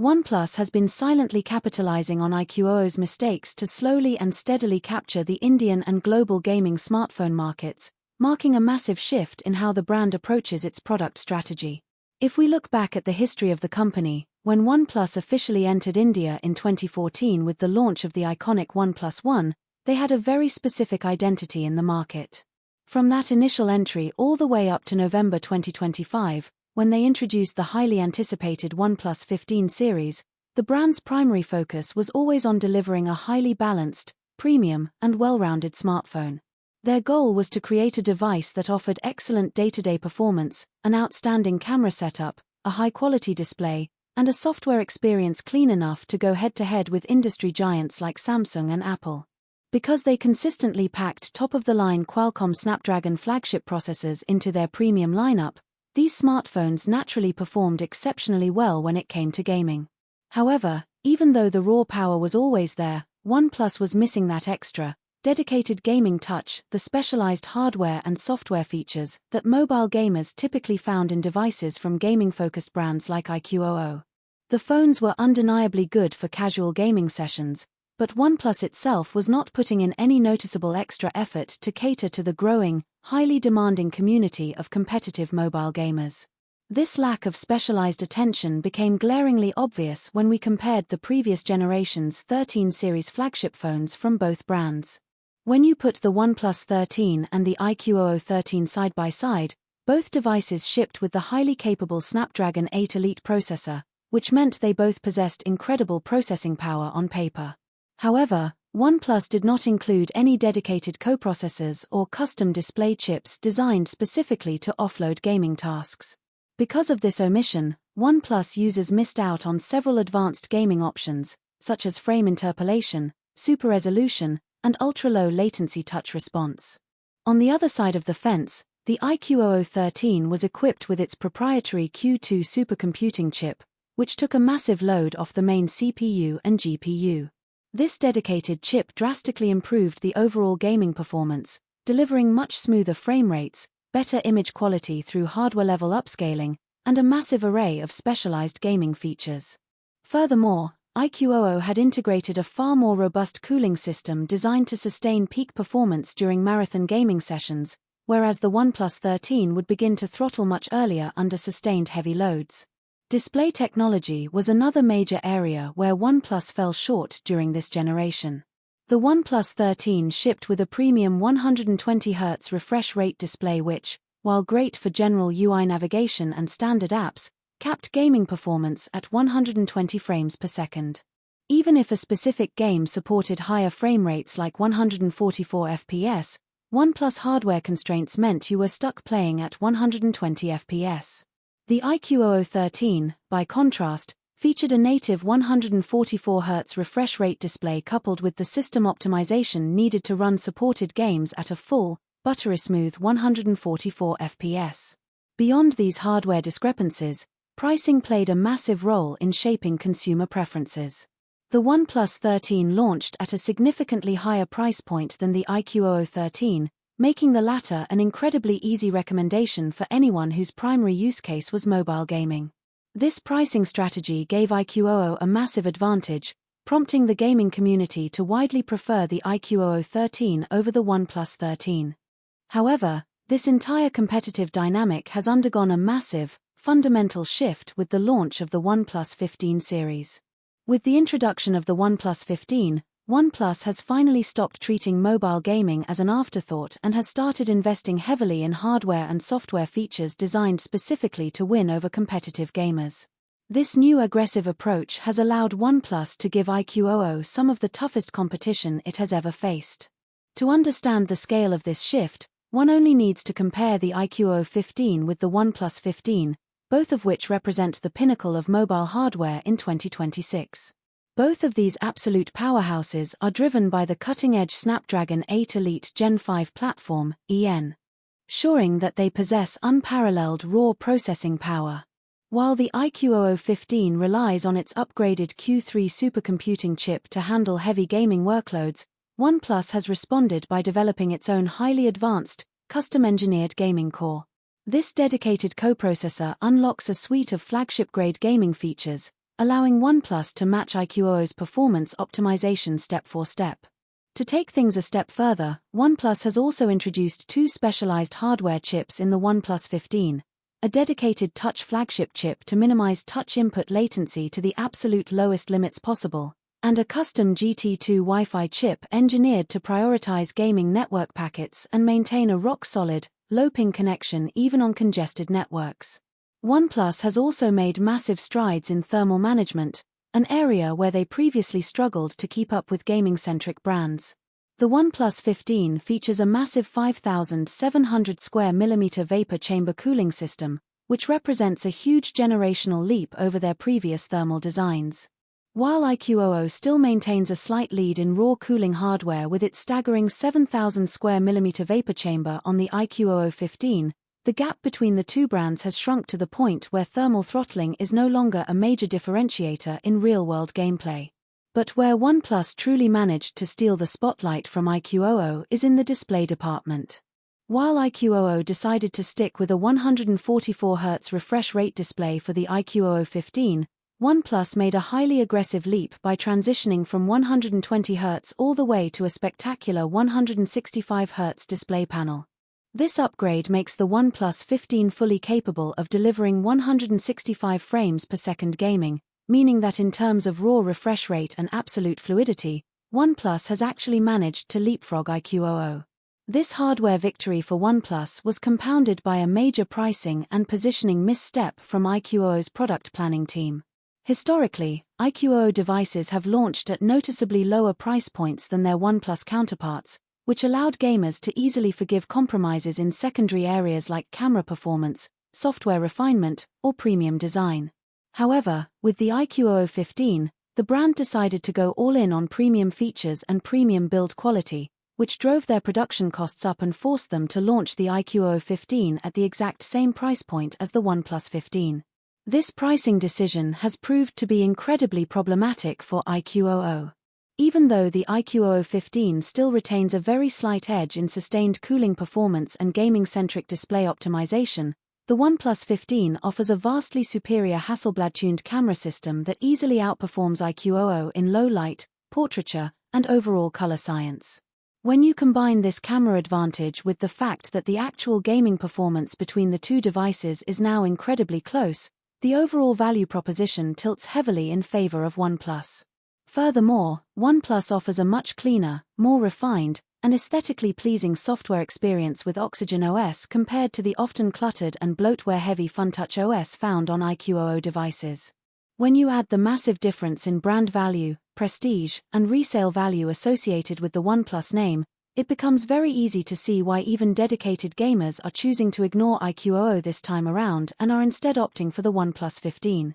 OnePlus has been silently capitalizing on iQOO's mistakes to slowly and steadily capture the Indian and global gaming smartphone markets, marking a massive shift in how the brand approaches its product strategy. If we look back at the history of the company, when OnePlus officially entered India in 2014 with the launch of the iconic OnePlus One, they had a very specific identity in the market. From that initial entry all the way up to November 2025, when they introduced the highly anticipated OnePlus 15 series, the brand's primary focus was always on delivering a highly balanced, premium, and well-rounded smartphone. Their goal was to create a device that offered excellent day-to-day performance, an outstanding camera setup, a high-quality display, and a software experience clean enough to go head-to-head with industry giants like Samsung and Apple. Because they consistently packed top-of-the-line Qualcomm Snapdragon flagship processors into their premium lineup, these smartphones naturally performed exceptionally well when it came to gaming. However, even though the raw power was always there, OnePlus was missing that extra, dedicated gaming touch, the specialized hardware and software features that mobile gamers typically found in devices from gaming-focused brands like iQOO. The phones were undeniably good for casual gaming sessions, but OnePlus itself was not putting in any noticeable extra effort to cater to the growing, highly demanding community of competitive mobile gamers. This lack of specialized attention became glaringly obvious when we compared the previous generation's 13 series flagship phones from both brands. When you put the OnePlus 13 and the iQOO 13 side by side, both devices shipped with the highly capable Snapdragon 8 Elite processor, which meant they both possessed incredible processing power on paper. However, OnePlus did not include any dedicated coprocessors or custom display chips designed specifically to offload gaming tasks. Because of this omission, OnePlus users missed out on several advanced gaming options, such as frame interpolation, super resolution, and ultra-low latency touch response. On the other side of the fence, the iQOO 13 was equipped with its proprietary Q2 supercomputing chip, which took a massive load off the main CPU and GPU. This dedicated chip drastically improved the overall gaming performance, delivering much smoother frame rates, better image quality through hardware-level upscaling, and a massive array of specialized gaming features. Furthermore, iQOO had integrated a far more robust cooling system designed to sustain peak performance during marathon gaming sessions, whereas the OnePlus 13 would begin to throttle much earlier under sustained heavy loads. Display technology was another major area where OnePlus fell short during this generation. The OnePlus 13 shipped with a premium 120Hz refresh rate display which, while great for general UI navigation and standard apps, capped gaming performance at 120 frames per second. Even if a specific game supported higher frame rates like 144 FPS, OnePlus hardware constraints meant you were stuck playing at 120 FPS. The iQOO 13, by contrast, featured a native 144Hz refresh rate display coupled with the system optimization needed to run supported games at a full, buttery smooth 144 FPS. Beyond these hardware discrepancies, pricing played a massive role in shaping consumer preferences. The OnePlus 13 launched at a significantly higher price point than the iQOO 13, making the latter an incredibly easy recommendation for anyone whose primary use case was mobile gaming. This pricing strategy gave iQOO a massive advantage, prompting the gaming community to widely prefer the iQOO 13 over the OnePlus 13. However, this entire competitive dynamic has undergone a massive, fundamental shift with the launch of the OnePlus 15 series. With the introduction of the OnePlus 15, OnePlus has finally stopped treating mobile gaming as an afterthought and has started investing heavily in hardware and software features designed specifically to win over competitive gamers. This new aggressive approach has allowed OnePlus to give iQOO some of the toughest competition it has ever faced. To understand the scale of this shift, one only needs to compare the iQOO 15 with the OnePlus 15, both of which represent the pinnacle of mobile hardware in 2026. Both of these absolute powerhouses are driven by the cutting-edge Snapdragon 8 Elite Gen 5 platform, ensuring that they possess unparalleled raw processing power. While the iQOO 15 relies on its upgraded Q3 supercomputing chip to handle heavy gaming workloads, OnePlus has responded by developing its own highly advanced, custom-engineered gaming core. This dedicated coprocessor unlocks a suite of flagship-grade gaming features, allowing OnePlus to match iQOO's performance optimization step for step. To take things a step further, OnePlus has also introduced two specialized hardware chips in the OnePlus 15, a dedicated touch flagship chip to minimize touch input latency to the absolute lowest limits possible, and a custom GT2 Wi-Fi chip engineered to prioritize gaming network packets and maintain a rock-solid, low-ping connection even on congested networks. OnePlus has also made massive strides in thermal management, an area where they previously struggled to keep up with gaming-centric brands. The OnePlus 15 features a massive 5,700 square millimeter vapor chamber cooling system, which represents a huge generational leap over their previous thermal designs. While iQOO still maintains a slight lead in raw cooling hardware with its staggering 7,000 square millimeter vapor chamber on the iQOO 15, the gap between the two brands has shrunk to the point where thermal throttling is no longer a major differentiator in real-world gameplay. But where OnePlus truly managed to steal the spotlight from iQOO is in the display department. While iQOO decided to stick with a 144Hz refresh rate display for the iQOO 15, OnePlus made a highly aggressive leap by transitioning from 120Hz all the way to a spectacular 165Hz display panel. This upgrade makes the OnePlus 15 fully capable of delivering 165 frames per second gaming, meaning that in terms of raw refresh rate and absolute fluidity, OnePlus has actually managed to leapfrog iQOO. This hardware victory for OnePlus was compounded by a major pricing and positioning misstep from iQOO's product planning team. Historically, iQOO devices have launched at noticeably lower price points than their OnePlus counterparts, which allowed gamers to easily forgive compromises in secondary areas like camera performance, software refinement, or premium design. However, with the iQOO 15, the brand decided to go all in on premium features and premium build quality, which drove their production costs up and forced them to launch the iQOO 15 at the exact same price point as the OnePlus 15. This pricing decision has proved to be incredibly problematic for iQOO. Even though the iQOO 15 still retains a very slight edge in sustained cooling performance and gaming-centric display optimization, the OnePlus 15 offers a vastly superior Hasselblad-tuned camera system that easily outperforms iQOO in low light, portraiture, and overall color science. When you combine this camera advantage with the fact that the actual gaming performance between the two devices is now incredibly close, the overall value proposition tilts heavily in favor of OnePlus. Furthermore, OnePlus offers a much cleaner, more refined, and aesthetically pleasing software experience with Oxygen OS compared to the often cluttered and bloatware-heavy FunTouch OS found on iQOO devices. When you add the massive difference in brand value, prestige, and resale value associated with the OnePlus name, it becomes very easy to see why even dedicated gamers are choosing to ignore iQOO this time around and are instead opting for the OnePlus 15.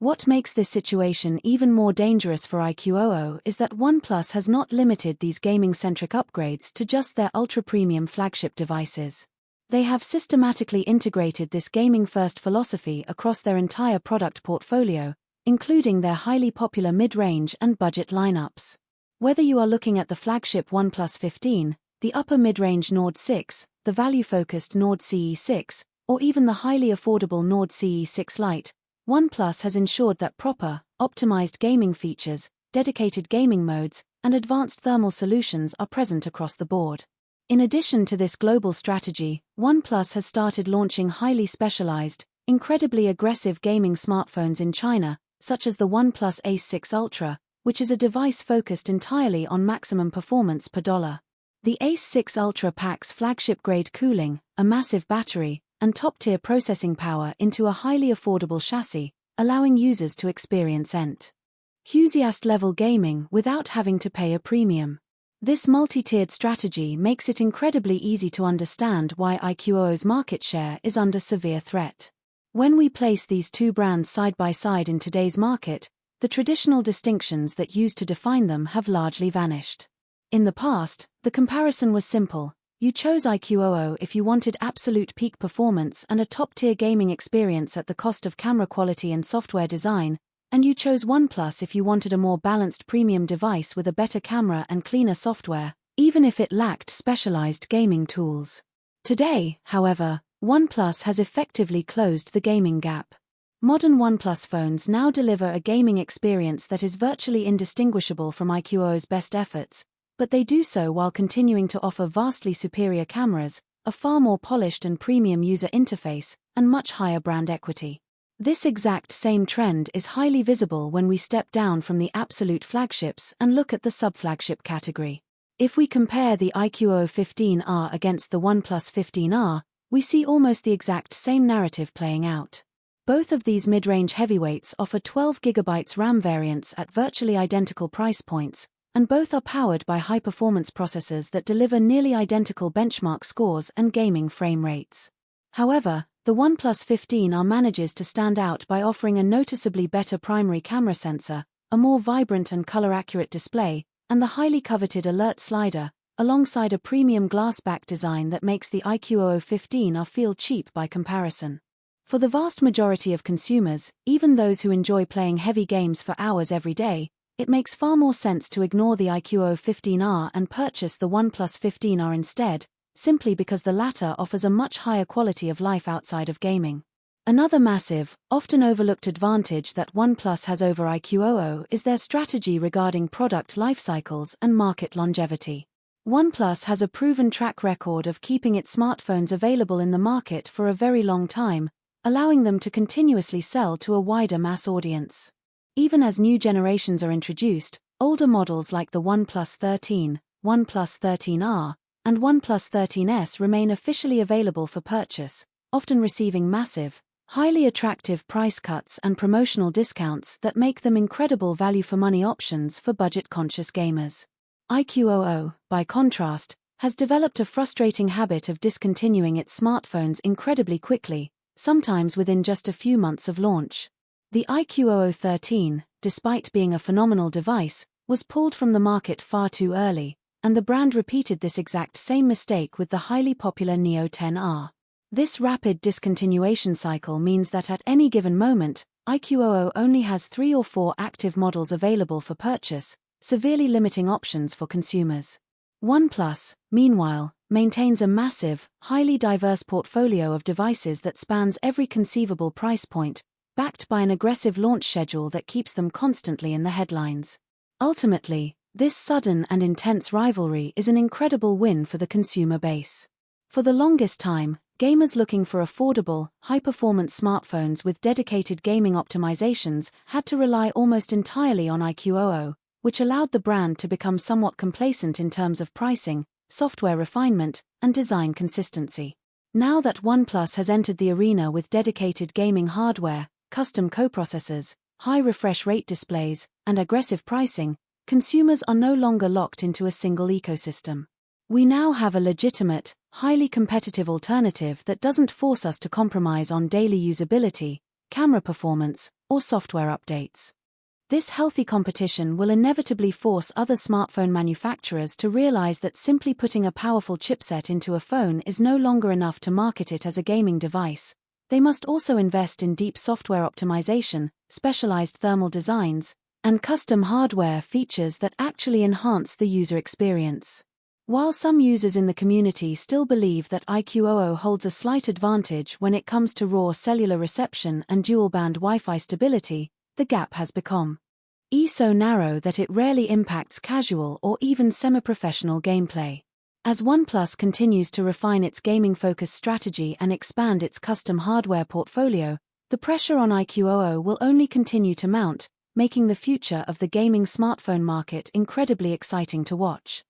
What makes this situation even more dangerous for iQOO is that OnePlus has not limited these gaming-centric upgrades to just their ultra-premium flagship devices. They have systematically integrated this gaming-first philosophy across their entire product portfolio, including their highly popular mid-range and budget lineups. Whether you are looking at the flagship OnePlus 15, the upper mid-range Nord 6, the value-focused Nord CE6, or even the highly affordable Nord CE6 Lite, OnePlus has ensured that proper, optimized gaming features, dedicated gaming modes, and advanced thermal solutions are present across the board. In addition to this global strategy, OnePlus has started launching highly specialized, incredibly aggressive gaming smartphones in China, such as the OnePlus Ace 6 Ultra, which is a device focused entirely on maximum performance per dollar. The Ace 6 Ultra packs flagship-grade cooling, a massive battery, and top-tier processing power into a highly affordable chassis, allowing users to experience enthusiast-level gaming without having to pay a premium. This multi-tiered strategy makes it incredibly easy to understand why iQOO's market share is under severe threat. When we place these two brands side by side in today's market, the traditional distinctions that used to define them have largely vanished. In the past, the comparison was simple. You chose iQOO if you wanted absolute peak performance and a top-tier gaming experience at the cost of camera quality and software design, and you chose OnePlus if you wanted a more balanced premium device with a better camera and cleaner software, even if it lacked specialized gaming tools. Today, however, OnePlus has effectively closed the gaming gap. Modern OnePlus phones now deliver a gaming experience that is virtually indistinguishable from iQOO's best efforts, but they do so while continuing to offer vastly superior cameras, a far more polished and premium user interface, and much higher brand equity. This exact same trend is highly visible when we step down from the absolute flagships and look at the sub-flagship category. If we compare the iQOO 15R against the OnePlus 15R, we see almost the exact same narrative playing out. Both of these mid-range heavyweights offer 12GB RAM variants at virtually identical price points, and both are powered by high-performance processors that deliver nearly identical benchmark scores and gaming frame rates. However, the OnePlus 15R manages to stand out by offering a noticeably better primary camera sensor, a more vibrant and color-accurate display, and the highly coveted alert slider, alongside a premium glass-back design that makes the iQOO 15R feel cheap by comparison. For the vast majority of consumers, even those who enjoy playing heavy games for hours every day, it makes far more sense to ignore the iQOO 15R and purchase the OnePlus 15R instead, simply because the latter offers a much higher quality of life outside of gaming. Another massive, often overlooked advantage that OnePlus has over iQOO is their strategy regarding product life cycles and market longevity. OnePlus has a proven track record of keeping its smartphones available in the market for a very long time, allowing them to continuously sell to a wider mass audience. Even as new generations are introduced, older models like the OnePlus 13, OnePlus 13R, and OnePlus 13S remain officially available for purchase, often receiving massive, highly attractive price cuts and promotional discounts that make them incredible value-for-money options for budget-conscious gamers. iQOO, by contrast, has developed a frustrating habit of discontinuing its smartphones incredibly quickly, sometimes within just a few months of launch. The iQOO 13, despite being a phenomenal device, was pulled from the market far too early, and the brand repeated this exact same mistake with the highly popular Neo 10R. This rapid discontinuation cycle means that at any given moment, iQOO only has 3 or 4 active models available for purchase, severely limiting options for consumers. OnePlus, meanwhile, maintains a massive, highly diverse portfolio of devices that spans every conceivable price point, backed by an aggressive launch schedule that keeps them constantly in the headlines. Ultimately, this sudden and intense rivalry is an incredible win for the consumer base. For the longest time, gamers looking for affordable, high-performance smartphones with dedicated gaming optimizations had to rely almost entirely on iQOO, which allowed the brand to become somewhat complacent in terms of pricing, software refinement, and design consistency. Now that OnePlus has entered the arena with dedicated gaming hardware, custom coprocessors, high refresh rate displays, and aggressive pricing, consumers are no longer locked into a single ecosystem. We now have a legitimate, highly competitive alternative that doesn't force us to compromise on daily usability, camera performance, or software updates. This healthy competition will inevitably force other smartphone manufacturers to realize that simply putting a powerful chipset into a phone is no longer enough to market it as a gaming device. They must also invest in deep software optimization, specialized thermal designs, and custom hardware features that actually enhance the user experience. While some users in the community still believe that iQOO holds a slight advantage when it comes to raw cellular reception and dual-band Wi-Fi stability, the gap has become so narrow that it rarely impacts casual or even semi-professional gameplay. As OnePlus continues to refine its gaming-focused strategy and expand its custom hardware portfolio, the pressure on iQOO will only continue to mount, making the future of the gaming smartphone market incredibly exciting to watch.